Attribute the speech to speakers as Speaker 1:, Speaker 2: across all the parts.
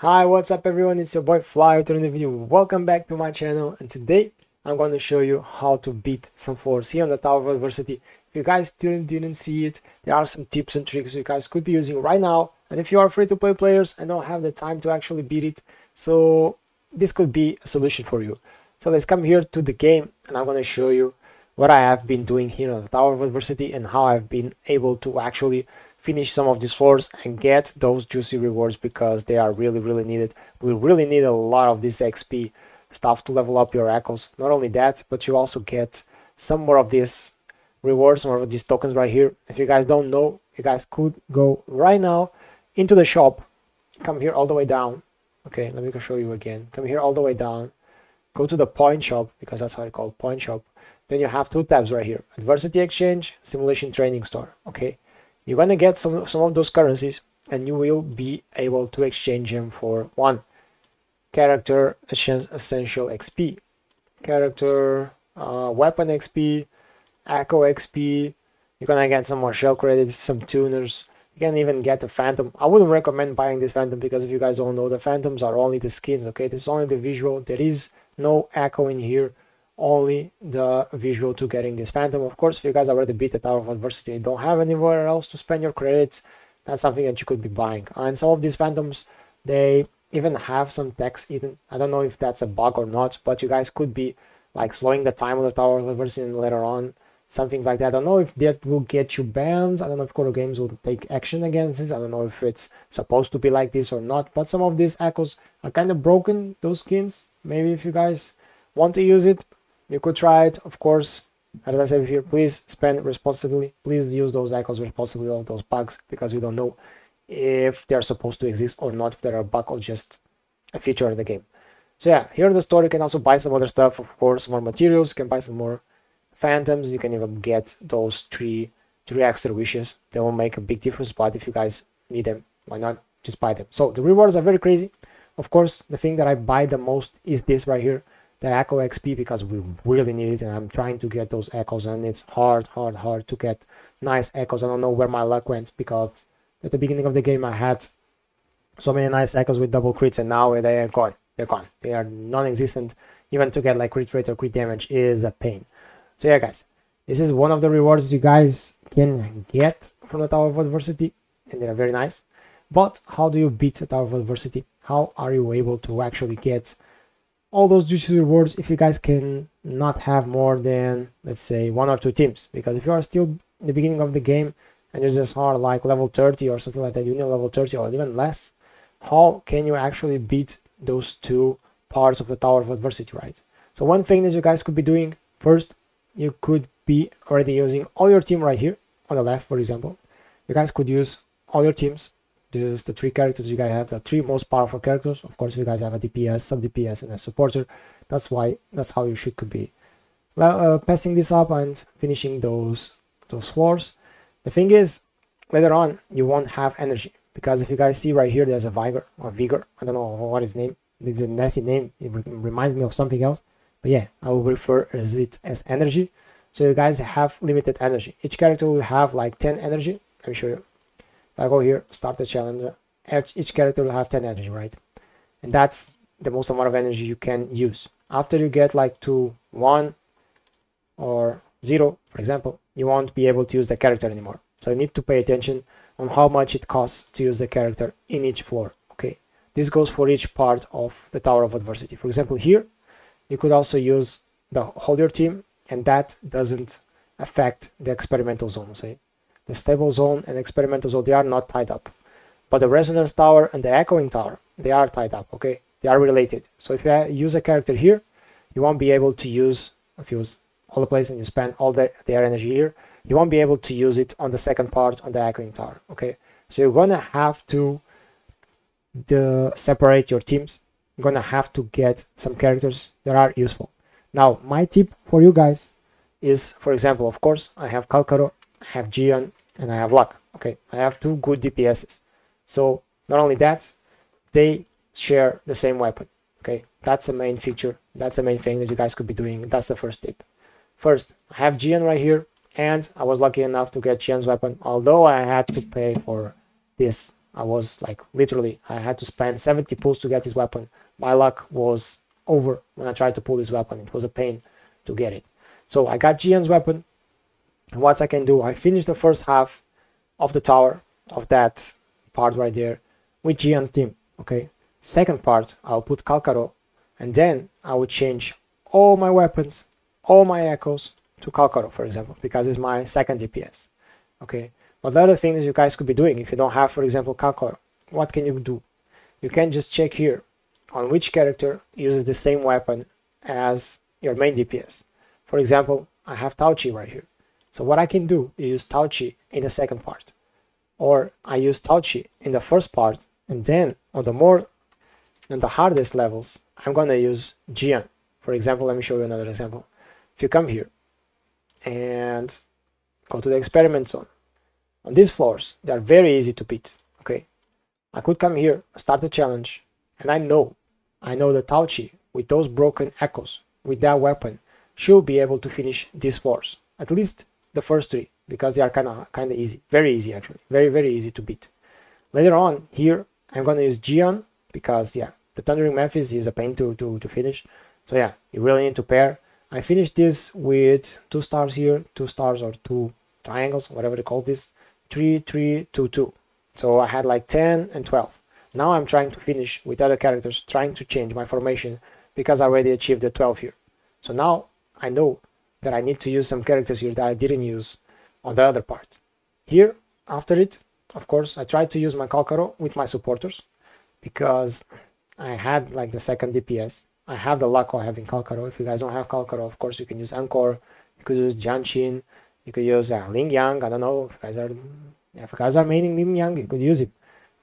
Speaker 1: Hi, what's up everyone? It's your boy Fly returning the video. Welcome back to my channel, and today I'm going to show you how to beat some floors here on the Tower of Adversity. If you guys still didn't see it, there are some tips and tricks you guys could be using right now, and if you are free-to-play players and don't have the time to actually beat it, so this could be a solution for you. So let's come here to the game, and I'm going to show you what I have been doing here on the Tower of Adversity and how I've been able to actually finish some of these floors and get those juicy rewards, because they are really needed. We really need a lot of this XP stuff to level up your echoes. Not only that, but you also get some more of these rewards, more of these tokens right here. If you guys don't know, you guys could go right now into the shop, come here all the way down. Okay, let me show you again. Come here all the way down, go to the point shop, because that's how it's called, point shop. Then you have two tabs right here: Adversity Exchange, Simulation Training Store. Okay, you're gonna get some of those currencies, and you will be able to exchange them for one character essential XP, character weapon XP, echo XP. You're gonna get some more shell credits, some tuners. You can even get the phantom. I wouldn't recommend buying this phantom, because if you guys don't know, the phantoms are only the skins. Okay, this is only the visual. There is no echo in here, only the visual to getting this phantom. Of course, if you guys already beat the Tower of Adversity and don't have anywhere else to spend your credits, that's something that you could be buying. And some of these phantoms, they even have some text hidden. I don't know if that's a bug or not, but you guys could be like slowing the time of the Tower of Adversity and later on, something like that. I don't know if that will get you bans. I don't know if Kodo Games will take action against this. I don't know if it's supposed to be like this or not, but some of these echoes are kind of broken, those skins. Maybe if you guys want to use it, you could try it. Of course, as I said here, please spend responsibly. Please use those echoes responsibly, of those bugs, because we don't know if they're supposed to exist or not, if they're a bug or just a feature in the game. So yeah, here in the store you can also buy some other stuff, of course, more materials. You can buy some more phantoms. You can even get those three extra wishes. They will make a big difference, but if you guys need them, why not just buy them? So the rewards are very crazy. Of course, the thing that I buy the most is this right here, the echo XP, because we really need it, and I'm trying to get those echoes, and it's hard to get nice echoes. I don't know where my luck went, because at the beginning of the game I had so many nice echoes with double crits, and now they are gone. They're gone. They are non-existent. Even to get like crit rate or crit damage is a pain. So yeah, guys, this is one of the rewards you guys can get from the Tower of Adversity, and they're very nice. But how do you beat the Tower of Adversity? How are you able to actually get all those juicy rewards if you guys can not have more than, let's say, 1 or 2 teams? Because if you are still in the beginning of the game and you just are like level 30 or something like that, you need level 30 or even less, how can you actually beat those 2 parts of the Tower of Adversity, right? So one thing that you guys could be doing first, you could be already using all your team right here on the left. For example, you guys could use all your teams. There's the 3 characters you guys have, the 3 most powerful characters. Of course, if you guys have a DPS, sub DPS, and a supporter, that's how you could be passing this up and finishing those floors. The thing is, later on you won't have energy, because if you guys see right here, there's a vigor. I don't know what his name. It's a nasty name. It reminds me of something else, but yeah, I will refer it as energy. So you guys have limited energy. Each character will have like 10 energy. Let me show you. I go here, start the challenge, each character will have 10 energy, right? And that's the most amount of energy you can use. After you get like to 1 or 0, for example, you won't be able to use the character anymore. So you need to pay attention on how much it costs to use the character in each floor. Okay, this goes for each part of the Tower of Adversity. For example, here you could also use the hold your team, and that doesn't affect the experimental zone. Okay, the stable zone and experimental zone, they are not tied up, but the resonance tower and the echoing tower, they are tied up. Okay, they are related. So if you use a character here, you won't be able to use, if you use all the place and you spend all their energy here, you won't be able to use it on the second part on the echoing tower. Okay, so you're gonna have to separate your teams. You're gonna have to get some characters that are useful. Now my tip for you guys is, for example, of course, I have Kalkaro, I have Gian, and I have Luck. Okay, I have 2 good DPSs. So not only that, they share the same weapon. Okay, that's the main feature. That's the main thing that you guys could be doing. That's the first tip. First, I have Gian right here, and I was lucky enough to get Gian's weapon, although I had to pay for this I was like literally, I had to spend 70 pulls to get this weapon. My luck was over when I tried to pull this weapon. It was a pain to get it. So I got Jian's weapon. And what I can do, I finished the first half of the tower, of that part right there, with Jian's team, okay? Second part, I'll put Kalkaro, and then I will change all my weapons, all my echoes to Kalkaro, for example, because it's my second DPS, okay? But the other thing is you guys could be doing, if you don't have, for example, Kalkaro, what can you do? You can just check here on which character uses the same weapon as your main DPS. For example, I have Tauchi right here. So what I can do is use Tauchi in the second part. Or I use Tauchi in the first part, and then on the hardest levels, I'm gonna use Jian. For example, let me show you another example. If you come here and go to the experiment zone, on these floors, they are very easy to beat, okay? I could come here, start the challenge, and I know the Tauchi with those broken echoes, with that weapon, should be able to finish these floors. At least the first three, because they are kind of easy, very easy actually, very easy to beat. Later on here, I'm gonna use Jian because yeah, the Thundering Memphis is a pain to finish. So yeah, you really need to pair. I finished this with 2 stars here, 2 stars or 2 triangles, whatever they call this, 3, 3, 2, 2. So I had like 10 and 12. Now I'm trying to finish with other characters, trying to change my formation because I already achieved the 12 here. So now I know that I need to use some characters here that I didn't use on the other part. Here, after it, of course, I tried to use my Kalkaro with my supporters because I had like the second DPS. I have the luck of having Kalkaro. If you guys don't have Kalkaro, of course, you can use Anchor, you could use Jianshin, you could use Ling Yang. I don't know if you guys are maining Ling Yang, you could use it.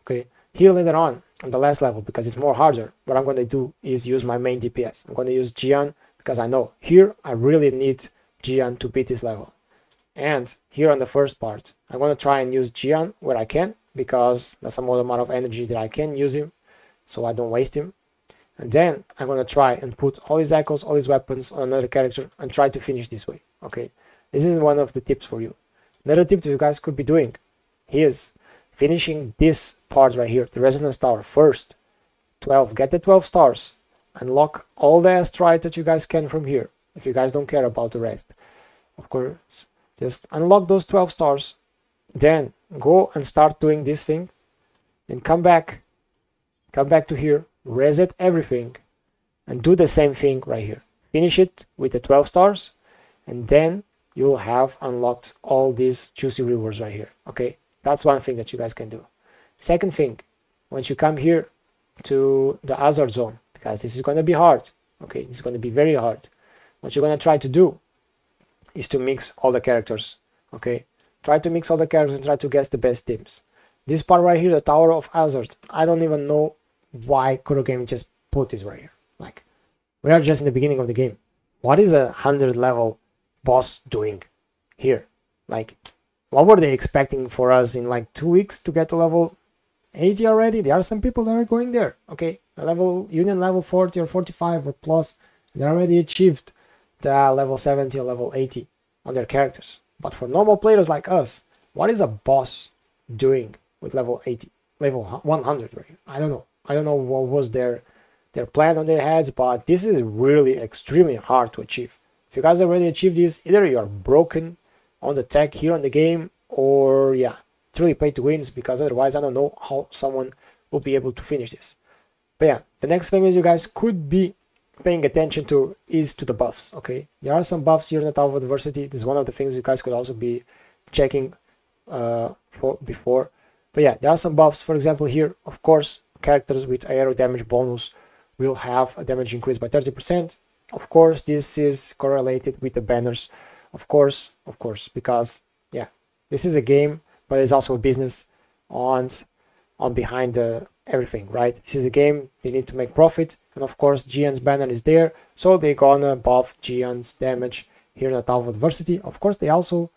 Speaker 1: Okay, here later on the last level, because it's more harder, what I'm going to do is use my main DPS. I'm going to use Jian because I know here I really need Jian to beat this level. And here on the first part, I'm going to try and use Jian where I can, because that's a more amount of energy that I can use him, so I don't waste him. And then I'm going to try and put all his echoes, all his weapons on another character and try to finish this way, okay? This is one of the tips for you. Another tip that you guys could be doing is finishing this part right here, the Resonance Tower, first. 12, get the 12 stars, unlock all the Astrites that you guys can from here, if you guys don't care about the rest. Of course, just unlock those 12 stars, then go and start doing this thing, then come back to here, reset everything, and do the same thing right here. Finish it with the 12 stars, and then you'll have unlocked all these juicy rewards right here, okay? That's one thing that you guys can do. Second thing, once you come here to the hazard zone, because this is going to be hard, okay? This is going to be very hard. What you're going to try to do is to mix all the characters, okay? Try to mix all the characters and try to guess the best teams. This part right here, the Tower of Hazard, I don't even know why Kurogame just put this right here. Like, we are just in the beginning of the game. What is a 100 level boss doing here? Like, what were they expecting for us in like 2 weeks to get to level 80 already? There are some people that are going there, okay? Union level 40 or 45 or plus, they already achieved the level 70 or level 80 on their characters. But for normal players like us, what is a boss doing with level 80, level 100 right here? I don't know. I don't know what was their plan on their heads, but this is really extremely hard to achieve. If you guys already achieved this, either you are broken on the tech here on the game, or yeah, it's really pay to wins, because otherwise I don't know how someone will be able to finish this. But yeah, the next thing is you guys could be paying attention to is to the buffs, okay? There are some buffs here in the Tower of Adversity. This is one of the things you guys could also be checking for before. But yeah, there are some buffs. For example, here, of course, characters with aero damage bonus will have a damage increase by 30%. Of course, this is correlated with the banners. Of course, because yeah, this is a game, but it's also a business on behind everything, right? This is a game, they need to make profit, and of course Jian's banner is there, so they're gonna buff Jian's damage here in the Tower of Adversity. Of course, they also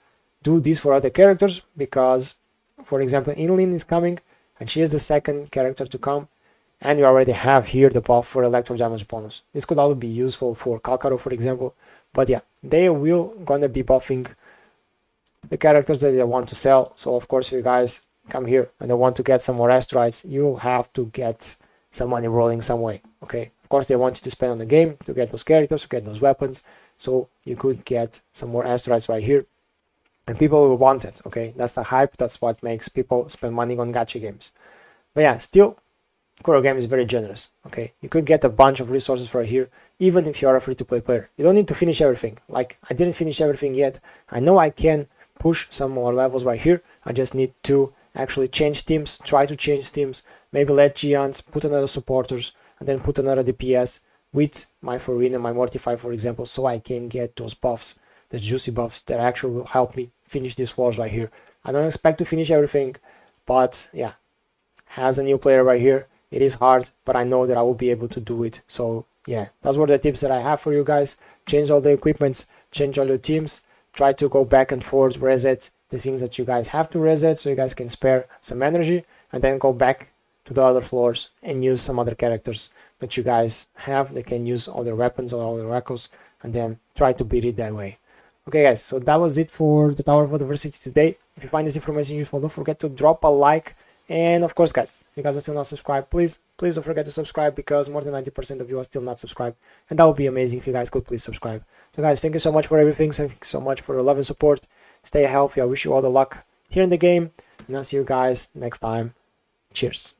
Speaker 1: do this for other characters, because for example Inlin is coming and she is the second character to come, and you already have here the buff for electro damage bonus. This could also be useful for Kalkaro, for example, but yeah, they will gonna be buffing the characters that they want to sell. So of course, if you guys come here and they want to get some more Astrites, you'll have to get some money rolling some way. Okay, of course they want you to spend on the game to get those characters, to get those weapons, so you could get some more Astrites right here, and people will want it. Okay, that's the hype, that's what makes people spend money on gacha games. But yeah, still, Kuro game is very generous. Okay, you could get a bunch of resources right here, even if you are a free-to-play player. You don't need to finish everything. Like, I didn't finish everything yet. I know I can push some more levels right here. I just need to actually change teams, try to change teams, maybe let Giants, put another supporters, and then put another DPS with my Farina, my Mortify, for example, so I can get those buffs, the juicy buffs that actually will help me finish these floors right here. I don't expect to finish everything, but yeah, as a new player right here, it is hard, but I know that I will be able to do it. So yeah, those were the tips that I have for you guys. Change all the equipments, change all your teams, try to go back and forth, reset the things that you guys have to reset so you guys can spare some energy, and then go back to the other floors and use some other characters that you guys have. They can use all their weapons or all their records, and then try to beat it that way. Okay guys, so that was it for the Tower of Diversity today. If you find this information useful, don't forget to drop a like. And of course guys, if you guys are still not subscribed, please don't forget to subscribe, because more than 90% of you are still not subscribed, and that would be amazing if you guys could please subscribe. So guys, thank you so much for everything, thank you so much for your love and support. Stay healthy, I wish you all the luck here in the game, and I'll see you guys next time. Cheers.